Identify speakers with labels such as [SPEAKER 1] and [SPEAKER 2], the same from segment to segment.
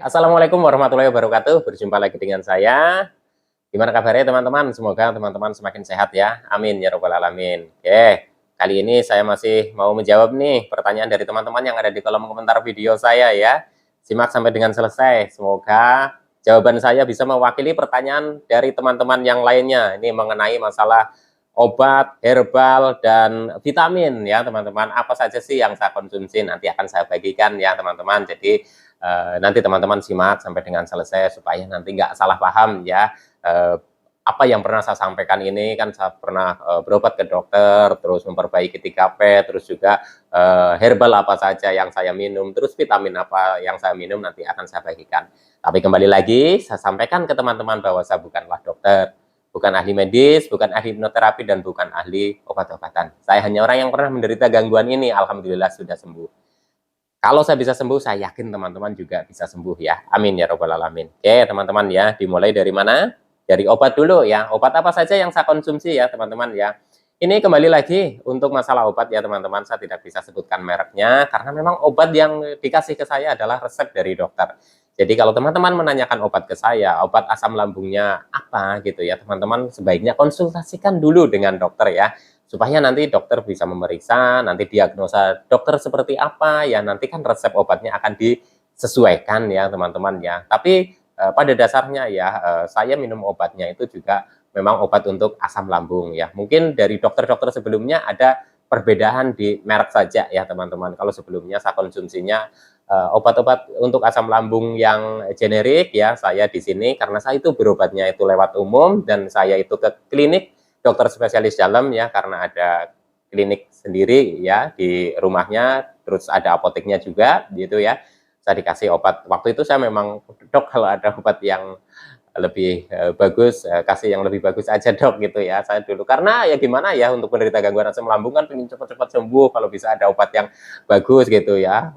[SPEAKER 1] Assalamualaikum warahmatullahi wabarakatuh. Berjumpa lagi dengan saya. Gimana kabarnya teman-teman? Semoga teman-teman semakin sehat ya. Amin ya robbal alamin. Oke, kali ini saya masih mau menjawab nih pertanyaan dari teman-teman yang ada di kolom komentar video saya ya. Simak sampai dengan selesai. Semoga jawaban saya bisa mewakili pertanyaan dari teman-teman yang lainnya. Ini mengenai masalah obat, herbal, dan vitamin ya teman-teman. Apa saja sih yang saya konsumsi? Nanti akan saya bagikan ya teman-teman. Jadi nanti teman-teman simak sampai dengan selesai supaya nanti nggak salah paham ya. Apa yang pernah saya sampaikan ini kan saya pernah berobat ke dokter, terus memperbaiki 3P, terus juga herbal apa saja yang saya minum, terus vitamin apa yang saya minum nanti akan saya bagikan. Tapi kembali lagi, saya sampaikan ke teman-teman bahwa saya bukanlah dokter, bukan ahli medis, bukan ahli hipnoterapi, dan bukan ahli obat-obatan. Saya hanya orang yang pernah menderita gangguan ini, alhamdulillah sudah sembuh. Kalau saya bisa sembuh, saya yakin teman-teman juga bisa sembuh ya. Amin ya robbal alamin. Oke teman-teman ya, dimulai dari mana? Dari obat dulu ya. Obat apa saja yang saya konsumsi ya teman-teman ya. Ini kembali lagi untuk masalah obat ya teman-teman, saya tidak bisa sebutkan mereknya karena memang obat yang dikasih ke saya adalah resep dari dokter. Jadi kalau teman-teman menanyakan obat ke saya, obat asam lambungnya apa gitu ya, teman-teman sebaiknya konsultasikan dulu dengan dokter ya, supaya nanti dokter bisa memeriksa, nanti diagnosa dokter seperti apa ya, nanti kan resep obatnya akan disesuaikan ya teman-teman ya. Tapi pada dasarnya ya saya minum obatnya itu juga memang obat untuk asam lambung ya. Mungkin dari dokter-dokter sebelumnya ada perbedaan di merek saja ya teman-teman. Kalau sebelumnya saya konsumsinya obat-obat untuk asam lambung yang generik ya, saya di sini karena saya itu berobatnya itu lewat umum dan saya itu ke klinik dokter spesialis dalam ya, karena ada klinik sendiri ya di rumahnya, terus ada apoteknya juga gitu ya. Saya dikasih obat. Waktu itu saya memang, "Dok, kalau ada obat yang lebih bagus, kasih yang lebih bagus aja dok," gitu ya. Saya dulu karena ya gimana ya, untuk penderita gangguan asam lambung kan pengen cepat-cepat sembuh, kalau bisa ada obat yang bagus gitu ya,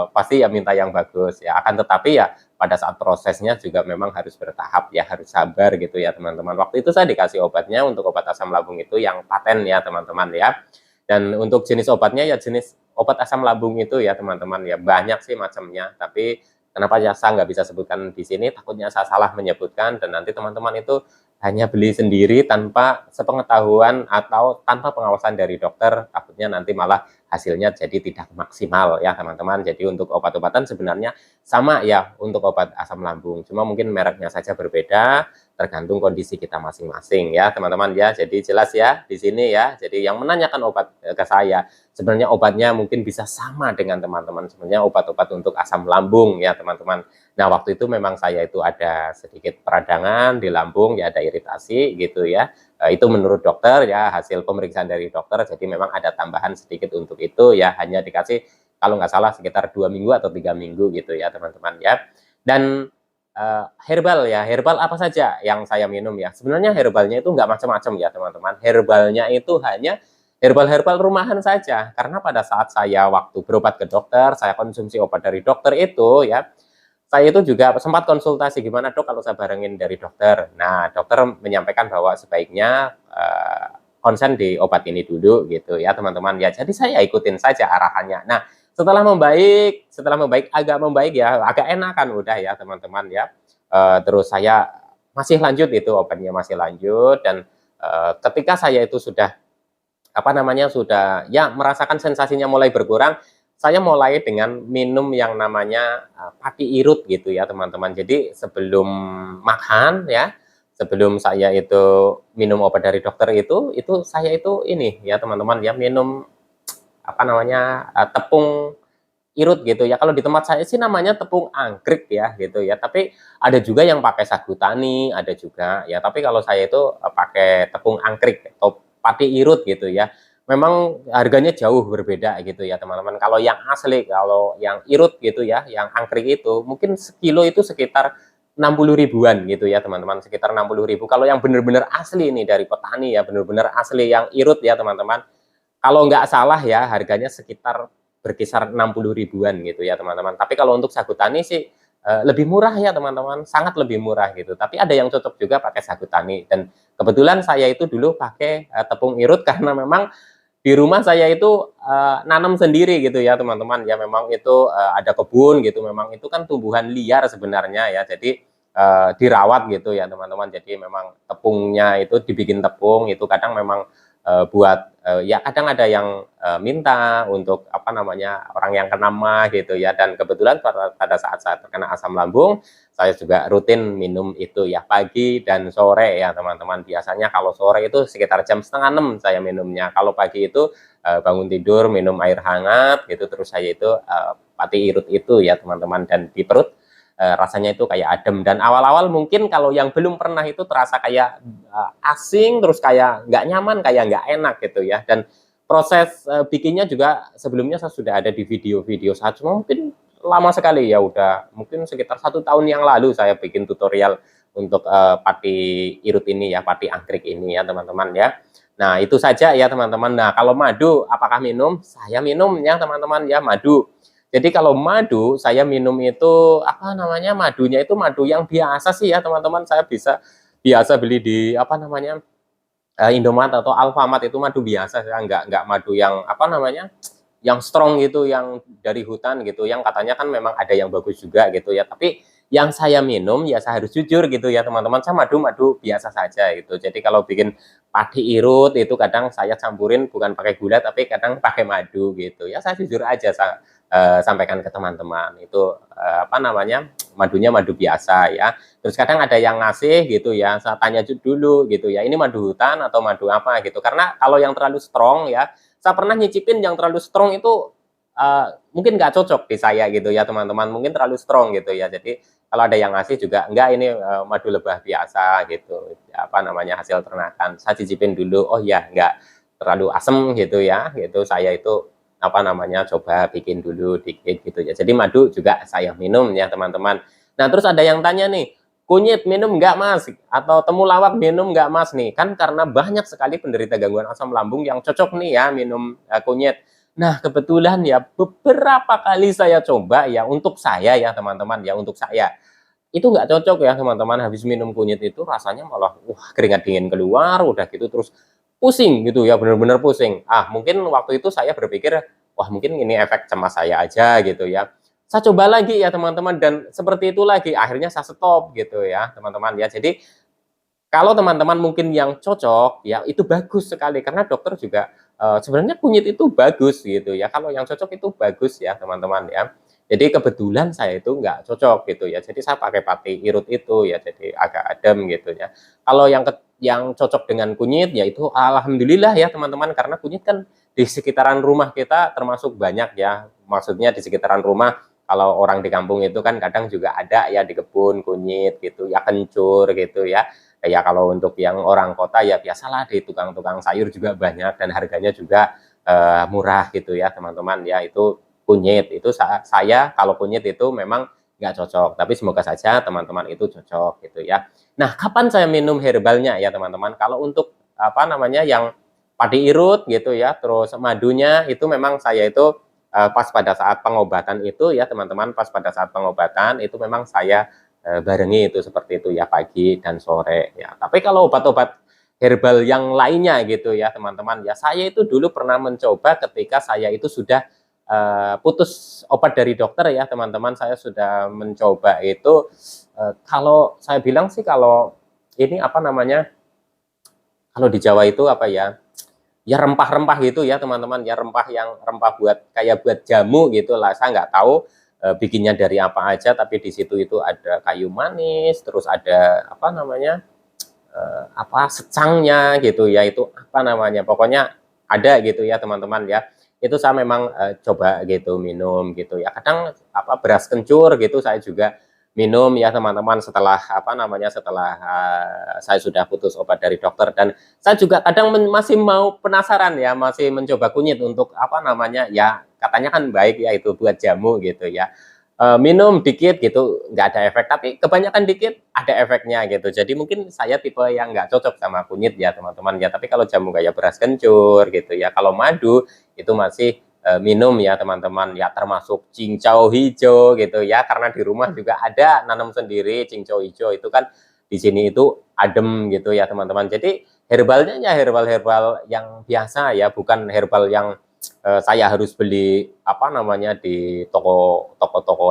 [SPEAKER 1] pasti ya minta yang bagus ya. Akan tetapi ya pada saat prosesnya juga memang harus bertahap ya, harus sabar gitu ya teman-teman. Waktu itu saya dikasih obatnya untuk obat asam lambung itu yang paten ya teman-teman ya. Dan untuk jenis obatnya ya jenis obat asam lambung itu ya teman-teman ya, banyak sih macamnya, tapi kenapa ya saya nggak bisa sebutkan di sini, takutnya saya salah menyebutkan dan nanti teman-teman itu hanya beli sendiri tanpa sepengetahuan atau tanpa pengawasan dari dokter, takutnya nanti malah hasilnya jadi tidak maksimal ya teman-teman. Jadi untuk obat-obatan sebenarnya sama ya untuk obat asam lambung, cuma mungkin mereknya saja berbeda, tergantung kondisi kita masing-masing ya teman-teman ya. Jadi jelas ya di sini ya. Jadi yang menanyakan obat ke saya, sebenarnya obatnya mungkin bisa sama dengan teman-teman, sebenarnya obat-obat untuk asam lambung ya teman-teman. Nah waktu itu memang saya itu ada sedikit peradangan di lambung ya, ada iritasi gitu ya. Itu menurut dokter ya, hasil pemeriksaan dari dokter, jadi memang ada tambahan sedikit untuk itu ya, hanya dikasih kalau nggak salah sekitar 2 minggu atau 3 minggu gitu ya teman-teman ya. Dan herbal ya, herbal apa saja yang saya minum ya, sebenarnya herbalnya itu nggak macam-macam ya teman-teman, herbalnya itu hanya herbal-herbal rumahan saja, karena pada saat saya waktu berobat ke dokter, saya konsumsi obat dari dokter itu ya, saya itu juga sempat konsultasi, "Gimana dok kalau saya barengin dari dokter?" Nah, dokter menyampaikan bahwa sebaiknya konsen di obat ini dulu gitu ya teman-teman ya. Jadi saya ikutin saja arahannya. Nah, setelah membaik agak membaik ya, agak enakan udah ya teman-teman ya. Terus saya masih lanjut itu obatnya masih lanjut dan ketika saya itu sudah apa namanya, sudah ya merasakan sensasinya mulai berkurang, saya mulai dengan minum yang namanya pati irut gitu ya teman-teman. Jadi sebelum makan ya, sebelum saya itu minum obat dari dokter itu saya itu ini ya teman-teman ya, minum apa namanya, tepung irut gitu ya. Kalau di tempat saya sih namanya tepung angkrik ya gitu ya, tapi ada juga yang pakai sagu tani, ada juga ya, tapi kalau saya itu pakai tepung angkrik atau pati irut gitu ya. Memang harganya jauh berbeda gitu ya teman-teman. Kalau yang asli, kalau yang irut gitu ya, yang angkrik itu mungkin sekilo itu sekitar 60 ribuan gitu ya teman-teman, sekitar 60 ribu. Kalau yang benar-benar asli ini dari petani ya, benar-benar asli yang irut ya teman-teman, kalau nggak salah ya harganya sekitar berkisar 60 ribuan gitu ya teman-teman. Tapi kalau untuk sagu tani sih lebih murah ya teman-teman, sangat lebih murah gitu. Tapi ada yang cocok juga pakai sagu tani dan kebetulan saya itu dulu pakai tepung irut karena memang di rumah saya itu nanam sendiri gitu ya teman-teman ya, memang itu ada kebun gitu, memang itu kan tumbuhan liar sebenarnya ya, jadi dirawat gitu ya teman-teman. Jadi memang tepungnya itu dibikin tepung itu kadang memang buat ya kadang ada yang minta untuk apa namanya orang yang kena mah gitu ya, dan kebetulan pada saat saya terkena asam lambung saya juga rutin minum itu ya pagi dan sore ya teman-teman. Biasanya kalau sore itu sekitar jam setengah 6 saya minumnya, kalau pagi itu bangun tidur minum air hangat gitu, terus saya itu pati irut itu ya teman-teman, dan di perut rasanya itu kayak adem. Dan awal-awal mungkin kalau yang belum pernah itu terasa kayak asing, terus kayak nggak nyaman, kayak nggak enak gitu ya. Dan proses bikinnya juga sebelumnya saya sudah ada di video-video saya, cuma mungkin lama sekali ya, udah mungkin sekitar 1 tahun yang lalu saya bikin tutorial untuk pati irut ini ya, pati angkrik ini ya teman-teman ya. Nah itu saja ya teman-teman. Nah kalau madu apakah minum? Saya minum ya teman-teman ya madu. Jadi kalau madu saya minum itu apa namanya, madunya itu madu yang biasa sih ya teman-teman. Saya biasa beli di apa namanya, Indomaret atau Alfamart, itu madu biasa, saya nggak madu yang apa namanya, yang strong gitu, yang dari hutan gitu, yang katanya kan memang ada yang bagus juga gitu ya. Tapi yang saya minum ya saya harus jujur gitu ya teman-teman, saya madu biasa saja gitu. Jadi kalau bikin padi irut itu kadang saya campurin bukan pakai gula tapi kadang pakai madu gitu. Ya saya jujur aja, saya sampaikan ke teman-teman itu apa namanya, madunya madu biasa ya. Terus kadang ada yang ngasih gitu ya, saya tanya dulu gitu ya, ini madu hutan atau madu apa gitu. Karena kalau yang terlalu strong ya, saya pernah nyicipin yang terlalu strong itu mungkin nggak cocok di saya gitu ya teman-teman, mungkin terlalu strong gitu ya. Jadi kalau ada yang ngasih juga enggak, ini madu lebah biasa gitu, apa namanya, hasil ternakan. Saya cicipin dulu, oh ya enggak terlalu asem gitu ya, gitu. Saya itu apa namanya, coba bikin dulu dikit gitu ya. Jadi madu juga saya minum ya teman-teman. Nah terus ada yang tanya nih, kunyit minum nggak mas? Atau temulawak minum nggak mas nih? Kan karena banyak sekali penderita gangguan asam lambung yang cocok nih ya minum kunyit. Nah kebetulan ya beberapa kali saya coba ya, untuk saya ya teman-teman ya, untuk saya itu nggak cocok ya teman-teman. Habis minum kunyit itu rasanya malah wah keringat dingin keluar, udah gitu terus pusing gitu ya, bener-bener pusing. Mungkin waktu itu saya berpikir wah mungkin ini efek cemas saya aja gitu ya. Saya coba lagi ya teman-teman, dan seperti itu lagi, akhirnya saya stop gitu ya teman-teman ya. Jadi kalau teman-teman mungkin yang cocok, ya itu bagus sekali, karena dokter juga sebenarnya kunyit itu bagus gitu ya, kalau yang cocok itu bagus ya teman-teman ya. Jadi kebetulan saya itu nggak cocok gitu ya, jadi saya pakai pati irut itu ya, jadi agak adem gitu ya. Kalau yang cocok dengan kunyit, ya itu alhamdulillah ya teman-teman, karena kunyit kan di sekitaran rumah kita termasuk banyak ya, maksudnya di sekitaran rumah, kalau orang di kampung itu kan kadang juga ada ya di kebun kunyit gitu ya, kencur gitu ya. Ya kalau untuk yang orang kota ya biasalah di tukang-tukang sayur juga banyak, dan harganya juga murah gitu ya teman-teman ya. Itu kunyit itu saya kalau kunyit itu memang nggak cocok, tapi semoga saja teman-teman itu cocok gitu ya. Nah kapan saya minum herbalnya ya teman-teman? Kalau untuk apa namanya, yang padi irut gitu ya, terus madunya itu memang saya itu pas pada saat pengobatan itu ya teman-teman, pas pada saat pengobatan itu memang saya barengi itu seperti itu ya, pagi dan sore ya. Tapi kalau obat-obat herbal yang lainnya gitu ya teman-teman ya, saya itu dulu pernah mencoba ketika saya itu sudah putus obat dari dokter ya teman-teman. Saya sudah mencoba itu kalau saya bilang sih, kalau ini apa namanya, kalau di Jawa itu apa ya, ya rempah-rempah gitu ya teman-teman ya, rempah buat kayak buat jamu gitu lah. Saya nggak tahu bikinnya dari apa aja, tapi di situ itu ada kayu manis, terus ada apa namanya, apa secangnya gitu ya, itu apa namanya, pokoknya ada gitu ya teman-teman ya. Itu saya memang coba gitu minum gitu ya. Kadang apa beras kencur gitu saya juga minum ya teman-teman, setelah apa namanya, setelah saya sudah putus obat dari dokter. Dan saya juga kadang masih mau penasaran ya, masih mencoba kunyit untuk apa namanya ya, katanya kan baik ya itu buat jamu gitu ya. Minum dikit gitu nggak ada efek, tapi kebanyakan dikit ada efeknya gitu. Jadi mungkin saya tipe yang nggak cocok sama kunyit ya teman-teman ya. Tapi kalau jamu kayak beras kencur gitu ya, kalau madu itu masih minum ya teman-teman ya, termasuk cincau hijau gitu ya, karena di rumah juga ada nanam sendiri cincau hijau itu kan di sini itu adem gitu ya teman-teman. Jadi herbalnya ya herbal-herbal yang biasa ya, bukan herbal yang saya harus beli apa namanya di toko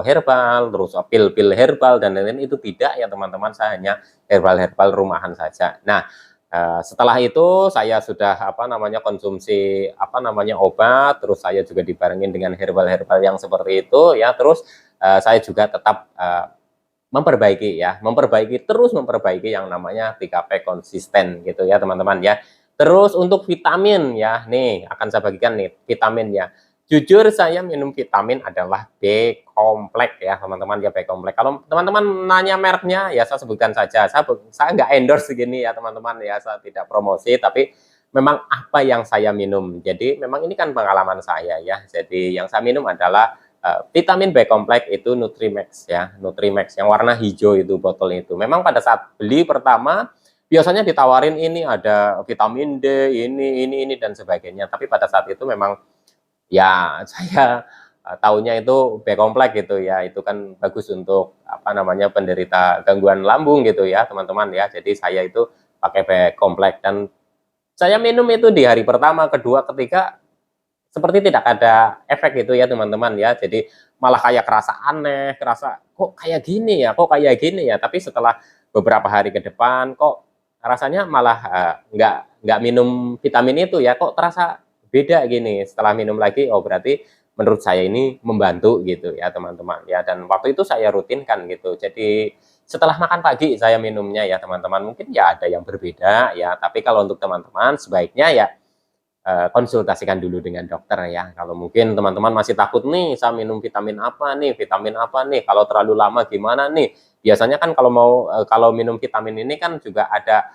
[SPEAKER 1] herbal, terus pil-pil herbal dan lain-lain, itu tidak ya teman-teman. Saya hanya herbal-herbal rumahan saja. Nah, setelah itu saya sudah apa namanya konsumsi apa namanya obat, terus saya juga dibarengin dengan herbal-herbal yang seperti itu ya. Terus saya juga tetap memperbaiki yang namanya 3P konsisten gitu ya teman-teman ya. Terus untuk vitamin ya, nih akan saya bagikan nih vitamin ya. Jujur saya minum vitamin adalah B kompleks ya teman-teman ya, B kompleks. Kalau teman-teman nanya mereknya ya saya sebutkan saja. Saya nggak endorse segini ya teman-teman ya, saya tidak promosi, tapi memang apa yang saya minum. Jadi memang ini kan pengalaman saya ya. Jadi yang saya minum adalah vitamin B kompleks itu Nutrimax ya, Nutrimax yang warna hijau itu botol itu. Memang pada saat beli pertama biasanya ditawarin ini ada vitamin D, ini dan sebagainya. Tapi pada saat itu memang ya saya tahunya itu B kompleks gitu ya. Itu kan bagus untuk apa namanya penderita gangguan lambung gitu ya, teman-teman ya. Jadi saya itu pakai B kompleks dan saya minum itu di hari pertama, kedua, ketiga seperti tidak ada efek gitu ya teman-teman ya. Jadi malah kayak kerasa aneh, kerasa kok kayak gini ya, kok kayak gini ya. Tapi setelah beberapa hari ke depan kok rasanya malah nggak minum vitamin itu ya, kok terasa beda gini. Setelah minum lagi, oh berarti menurut saya ini membantu gitu ya teman-teman ya. Dan waktu itu saya rutinkan gitu. Jadi setelah makan pagi saya minumnya ya teman-teman. Mungkin ya ada yang berbeda ya, tapi kalau untuk teman-teman sebaiknya ya konsultasikan dulu dengan dokter ya. Kalau mungkin teman-teman masih takut nih, saya minum vitamin apa nih, kalau terlalu lama gimana nih. Biasanya kan kalau minum vitamin ini kan juga ada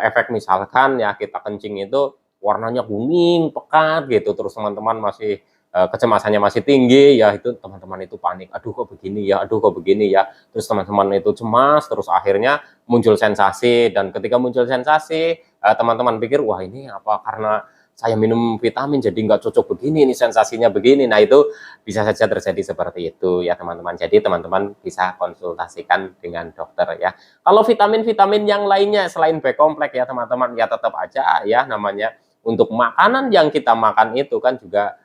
[SPEAKER 1] efek, misalkan ya kita kencing itu warnanya kuning pekat gitu, terus teman-teman masih kecemasannya masih tinggi ya, itu teman-teman itu panik, aduh kok begini ya, terus teman-teman itu cemas, terus akhirnya muncul sensasi, dan ketika muncul sensasi teman-teman pikir wah ini apa karena saya minum vitamin jadi nggak cocok begini, ini sensasinya begini. Nah itu bisa saja terjadi seperti itu ya teman-teman. Jadi teman-teman bisa konsultasikan dengan dokter ya. Kalau vitamin-vitamin yang lainnya selain B kompleks ya teman-teman, ya tetap aja ya namanya untuk makanan yang kita makan itu kan juga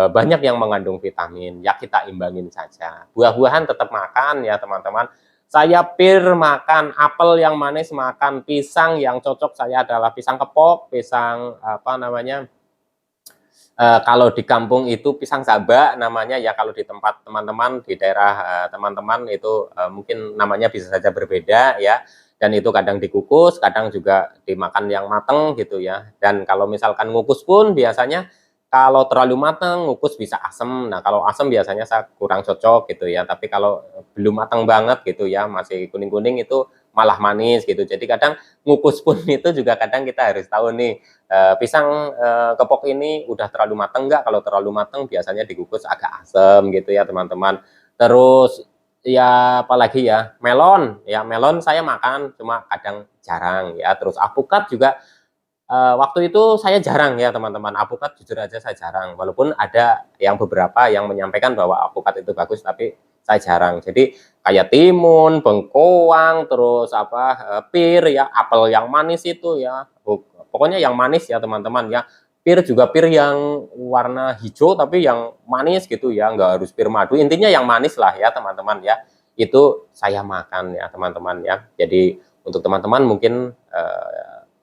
[SPEAKER 1] banyak yang mengandung vitamin, ya kita imbangin saja. Buah-buahan tetap makan ya teman-teman. Saya pir makan, apel yang manis makan, pisang yang cocok saya adalah pisang kepok, pisang apa namanya, kalau di kampung itu pisang sabak namanya ya, kalau di tempat teman-teman di daerah teman-teman itu mungkin namanya bisa saja berbeda ya. Dan itu kadang dikukus, kadang juga dimakan yang mateng gitu ya. Dan kalau misalkan ngukus pun biasanya kalau terlalu matang, ngukus bisa asem. Nah, kalau asem biasanya saya kurang cocok gitu ya. Tapi kalau belum matang banget gitu ya, masih kuning-kuning, itu malah manis gitu. Jadi kadang ngukus pun itu juga kadang kita harus tahu nih, pisang kepok ini udah terlalu matang enggak? Kalau terlalu matang biasanya dikukus agak asem gitu ya teman-teman. Terus ya apalagi ya melon saya makan cuma kadang jarang ya. Terus alpukat juga waktu itu saya jarang ya teman-teman, alpukat jujur aja saya jarang, walaupun ada yang beberapa yang menyampaikan bahwa alpukat itu bagus, tapi saya jarang. Jadi kayak timun, bengkoang, terus apa pir ya, apel yang manis itu ya, pokoknya yang manis ya teman-teman ya. Pir juga pir yang warna hijau tapi yang manis gitu ya, nggak harus pir madu, intinya yang manis lah ya teman-teman ya. Itu saya makan ya teman-teman ya. Jadi untuk teman-teman mungkin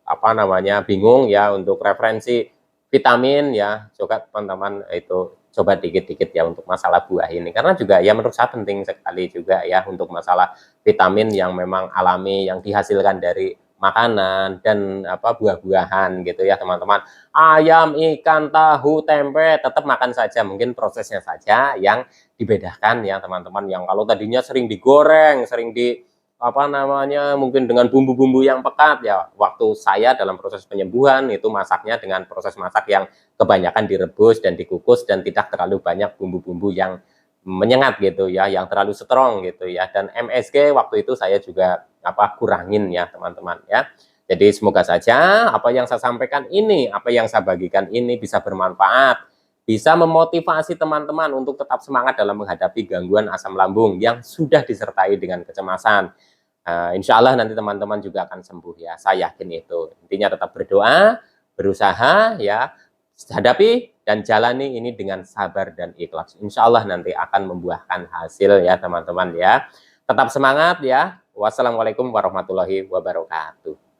[SPEAKER 1] apa namanya bingung ya untuk referensi vitamin ya, coba teman-teman itu coba dikit-dikit ya untuk masalah buah ini, karena juga ya menurut saya penting sekali juga ya untuk masalah vitamin yang memang alami yang dihasilkan dari makanan dan apa buah-buahan gitu ya teman-teman. Ayam, ikan, tahu, tempe tetap makan saja, mungkin prosesnya saja yang dibedakan ya teman-teman. Yang kalau tadinya sering digoreng, sering di apa namanya, mungkin dengan bumbu-bumbu yang pekat ya, waktu saya dalam proses penyembuhan itu masaknya dengan proses masak yang kebanyakan direbus dan dikukus dan tidak terlalu banyak bumbu-bumbu yang menyengat gitu ya, yang terlalu strong gitu ya. Dan MSG waktu itu saya juga apa kurangin ya teman-teman ya. Jadi semoga saja apa yang saya sampaikan ini, apa yang saya bagikan ini bisa bermanfaat, bisa memotivasi teman-teman untuk tetap semangat dalam menghadapi gangguan asam lambung yang sudah disertai dengan kecemasan. Insya Allah nanti teman-teman juga akan sembuh ya, saya yakin itu. Intinya tetap berdoa, berusaha ya, hadapi dan jalani ini dengan sabar dan ikhlas. Insya Allah nanti akan membuahkan hasil ya teman-teman ya. Tetap semangat ya. Wassalamualaikum warahmatullahi wabarakatuh.